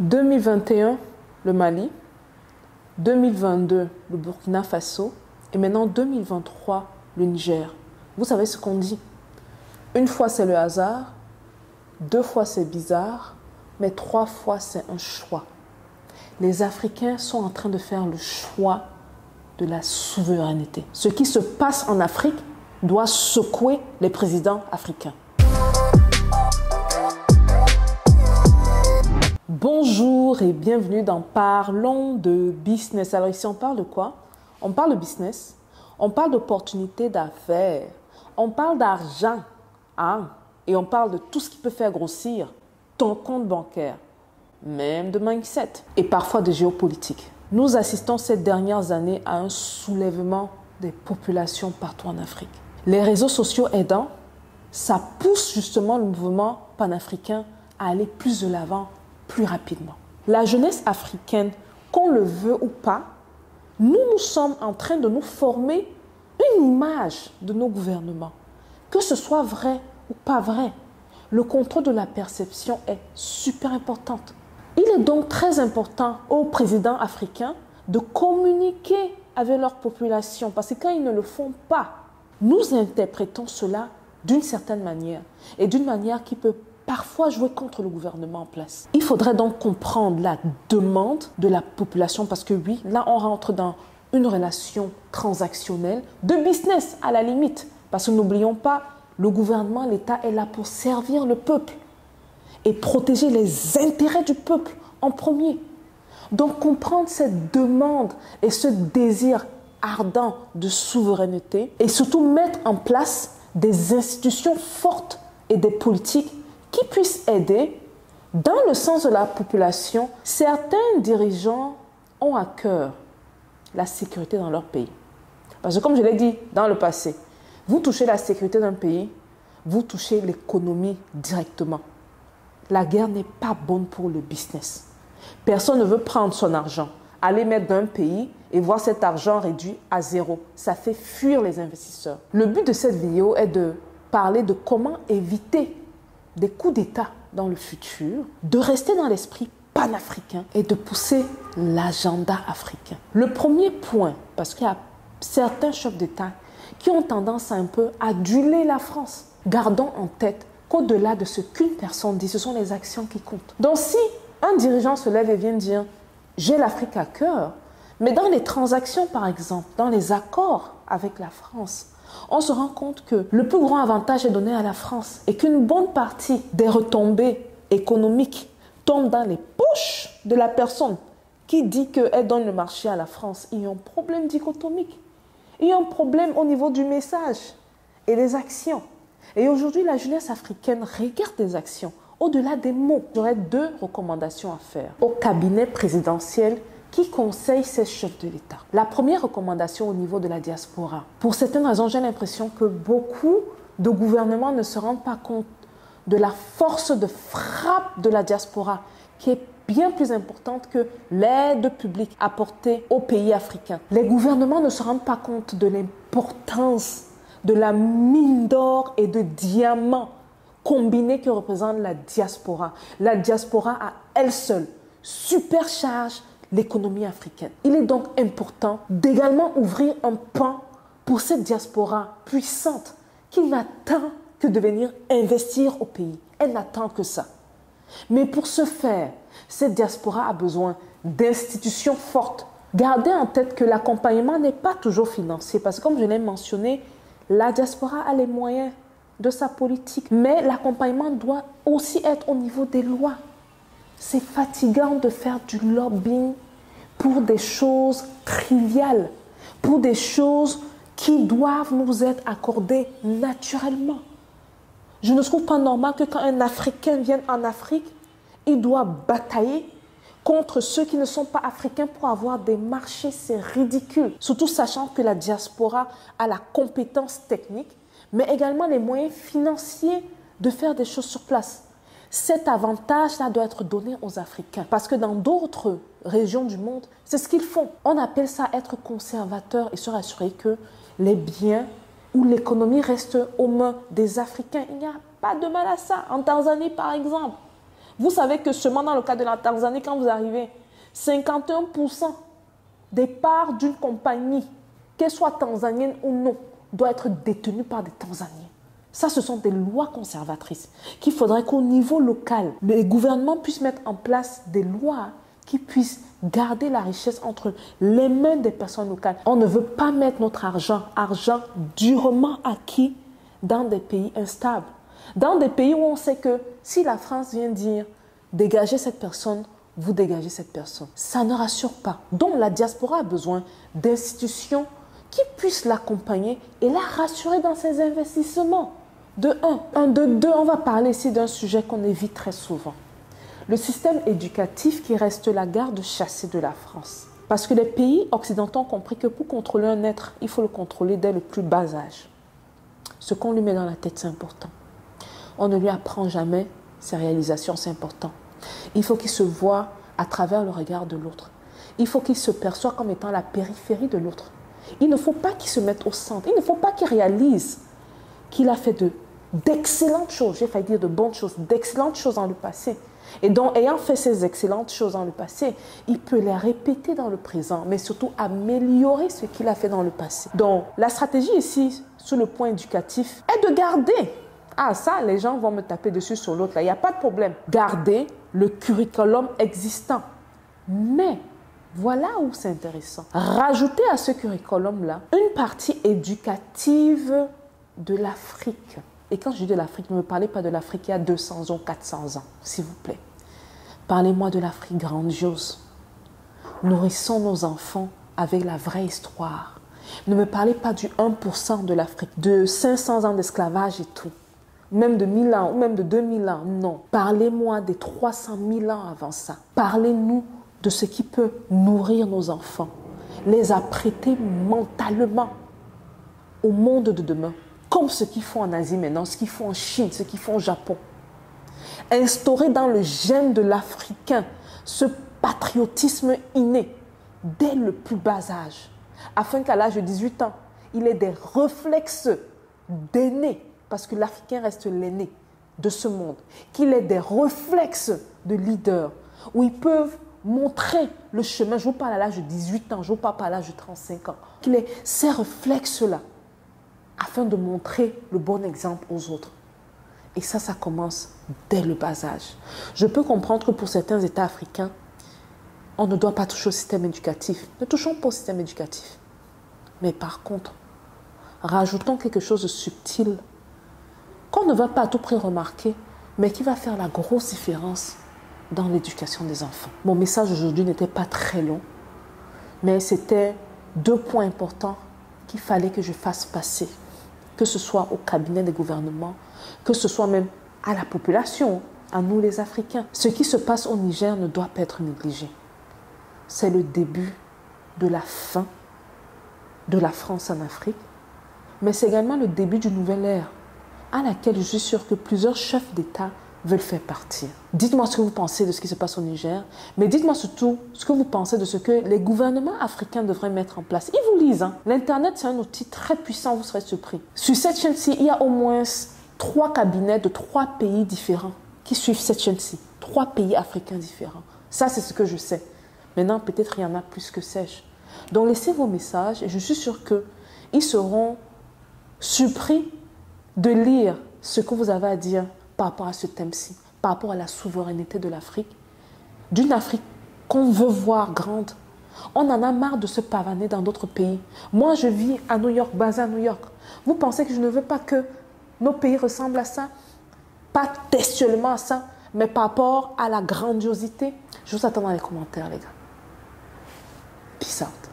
2021, le Mali, 2022, le Burkina Faso et maintenant 2023, le Niger. Vous savez ce qu'on dit? Une fois c'est le hasard, deux fois c'est bizarre, mais trois fois c'est un choix. Les Africains sont en train de faire le choix de la souveraineté. Ce qui se passe en Afrique doit secouer les présidents africains. Bonjour et bienvenue dans Parlons de business. Alors ici on parle de quoi? On parle de business, on parle d'opportunités d'affaires, on parle d'argent et on parle de tout ce qui peut faire grossir ton compte bancaire, même de mindset et parfois de géopolitique. Nous assistons ces dernières années à un soulèvement des populations partout en Afrique. Les réseaux sociaux aidant, ça pousse justement le mouvement panafricain à aller plus de l'avant, plus rapidement. La jeunesse africaine, qu'on le veut ou pas, nous sommes en train de nous former une image de nos gouvernements. Que ce soit vrai ou pas vrai, le contrôle de la perception est super important. Il est donc très important aux présidents africains de communiquer avec leur population parce que quand ils ne le font pas, nous interprétons cela d'une certaine manière et d'une manière qui peut parfois jouer contre le gouvernement en place. Il faudrait donc comprendre la demande de la population parce que oui, là on rentre dans une relation transactionnelle, de business à la limite. Parce que n'oublions pas, le gouvernement, l'État est là pour servir le peuple et protéger les intérêts du peuple en premier. Donc comprendre cette demande et ce désir ardent de souveraineté et surtout mettre en place des institutions fortes et des politiques qui puissent aider dans le sens de la population. Certains dirigeants ont à cœur la sécurité dans leur pays. Parce que comme je l'ai dit dans le passé, vous touchez la sécurité d'un pays, vous touchez l'économie directement. La guerre n'est pas bonne pour le business. Personne ne veut prendre son argent, aller mettre dans un pays et voir cet argent réduit à zéro. Ça fait fuir les investisseurs. Le but de cette vidéo est de parler de comment éviter des coups d'État dans le futur, de rester dans l'esprit panafricain et de pousser l'agenda africain. Le premier point, parce qu'il y a certains chefs d'État qui ont tendance à un peu aduler la France. Gardons en tête qu'au-delà de ce qu'une personne dit, ce sont les actions qui comptent. Donc si un dirigeant se lève et vient dire « j'ai l'Afrique à cœur », mais dans les transactions par exemple, dans les accords avec la France, on se rend compte que le plus grand avantage est donné à la France et qu'une bonne partie des retombées économiques tombe dans les poches de la personne qui dit qu'elle donne le marché à la France. Il y a un problème dichotomique. Il y a un problème au niveau du message et des actions. Et aujourd'hui, la jeunesse africaine regarde des actions au-delà des mots. J'aurais deux recommandations à faire au cabinet présidentiel qui conseille ces chefs de l'État. La première recommandation au niveau de la diaspora. Pour certaines raisons, j'ai l'impression que beaucoup de gouvernements ne se rendent pas compte de la force de frappe de la diaspora qui est bien plus importante que l'aide publique apportée aux pays africains. Les gouvernements ne se rendent pas compte de l'importance de la mine d'or et de diamants combinés que représente la diaspora. La diaspora à elle seule supercharge l'économie africaine. Il est donc important d'également ouvrir un pan pour cette diaspora puissante qui n'attend que de venir investir au pays. Elle n'attend que ça. Mais pour ce faire, cette diaspora a besoin d'institutions fortes. Gardez en tête que l'accompagnement n'est pas toujours financier parce que comme je l'ai mentionné, la diaspora a les moyens de sa politique. Mais l'accompagnement doit aussi être au niveau des lois. C'est fatigant de faire du lobbying pour des choses triviales, pour des choses qui doivent nous être accordées naturellement. Je ne trouve pas normal que quand un Africain vienne en Afrique, il doit batailler contre ceux qui ne sont pas africains pour avoir des marchés. C'est ridicule. Surtout sachant que la diaspora a la compétence technique, mais également les moyens financiers de faire des choses sur place. Cet avantage-là doit être donné aux Africains. Parce que dans d'autres régions du monde, c'est ce qu'ils font. On appelle ça être conservateur et se rassurer que les biens ou l'économie reste aux mains des Africains. Il n'y a pas de mal à ça. En Tanzanie, par exemple, Vous savez que seulement dans le cas de la Tanzanie, quand vous arrivez, 51% des parts d'une compagnie, qu'elle soit tanzanienne ou non, doit être détenue par des Tanzaniens. Ça, ce sont des lois conservatrices qu'il faudrait qu'au niveau local, les gouvernements puissent mettre en place des lois qui puissent garder la richesse entre les mains des personnes locales. On ne veut pas mettre notre argent durement acquis dans des pays instables. Dans des pays où on sait que si la France vient dire « dégagez cette personne », vous dégagez cette personne. Ça ne rassure pas. Donc la diaspora a besoin d'institutions qui puissent l'accompagner et la rassurer dans ses investissements. De un. De deux, on va parler ici d'un sujet qu'on évite très souvent. Le système éducatif qui reste la garde chassée de la France. Parce que les pays occidentaux ont compris que pour contrôler un être, il faut le contrôler dès le plus bas âge. Ce qu'on lui met dans la tête, c'est important. On ne lui apprend jamais ses réalisations, c'est important. Il faut qu'il se voie à travers le regard de l'autre. Il faut qu'il se perçoive comme étant la périphérie de l'autre. Il ne faut pas qu'il se mette au centre. Il ne faut pas qu'il réalise qu'il a fait d'excellentes choses, j'ai failli dire de bonnes choses, d'excellentes choses dans le passé. Et donc, ayant fait ces excellentes choses dans le passé, il peut les répéter dans le présent, mais surtout améliorer ce qu'il a fait dans le passé. Donc, la stratégie ici, sur le point éducatif, est de garder. Ah, ça, les gens vont me taper dessus sur l'autre, là, il n'y a pas de problème. Garder le curriculum existant. Mais, voilà où c'est intéressant. Rajouter à ce curriculum-là une partie éducative de l'Afrique. Et quand je dis de l'Afrique, ne me parlez pas de l'Afrique il y a 200 ans, 400 ans, s'il vous plaît. Parlez-moi de l'Afrique grandiose. Nourrissons nos enfants avec la vraie histoire. Ne me parlez pas du 1% de l'Afrique, de 500 ans d'esclavage et tout. Même de 1000 ans ou même de 2000 ans, non. Parlez-moi des 300 000 ans avant ça. Parlez-nous de ce qui peut nourrir nos enfants, les apprêter mentalement au monde de demain. Comme ce qu'ils font en Asie maintenant, ce qu'ils font en Chine, ce qu'ils font au Japon. Instaurer dans le gène de l'Africain ce patriotisme inné dès le plus bas âge, afin qu'à l'âge de 18 ans, il ait des réflexes d'aîné, parce que l'Africain reste l'aîné de ce monde, qu'il ait des réflexes de leader, où ils peuvent montrer le chemin. Je vous parle à l'âge de 18 ans, je vous parle pas à l'âge de 35 ans. Qu'il ait ces réflexes-là, afin de montrer le bon exemple aux autres. Et ça commence dès le bas âge. Je peux comprendre que pour certains États africains, on ne doit pas toucher au système éducatif. Ne touchons pas au système éducatif. Mais par contre, rajoutons quelque chose de subtil qu'on ne va pas à tout prix remarquer, mais qui va faire la grosse différence dans l'éducation des enfants. Mon message aujourd'hui n'était pas très long, mais c'était 2 points importants qu'il fallait que je fasse passer, que ce soit au cabinet des gouvernements, que ce soit même à la population, à nous les Africains. Ce qui se passe au Niger ne doit pas être négligé. C'est le début de la fin de la France en Afrique, mais c'est également le début d'une nouvelle ère à laquelle je suis sûre que plusieurs chefs d'État veulent faire partir. Dites-moi ce que vous pensez de ce qui se passe au Niger, mais dites-moi surtout ce que vous pensez de ce que les gouvernements africains devraient mettre en place. Ils vous lisent. L'Internet, c'est un outil très puissant, vous serez surpris. Sur cette chaîne-ci, il y a au moins 3 cabinets de 3 pays différents qui suivent cette chaîne-ci. 3 pays africains différents. Ça, c'est ce que je sais. Maintenant, peut-être il y en a plus, que sais-je. Donc, laissez vos messages et je suis sûre qu'ils seront surpris de lire ce que vous avez à dire par rapport à ce thème-ci, par rapport à la souveraineté de l'Afrique, d'une Afrique qu'on veut voir grande. On en a marre de se pavaner dans d'autres pays. Moi, je vis à New York, basé à New York. Vous pensez que je ne veux pas que nos pays ressemblent à ça? Pas textuellement à ça, mais par rapport à la grandiosité. Je vous attends dans les commentaires, les gars. Peace out.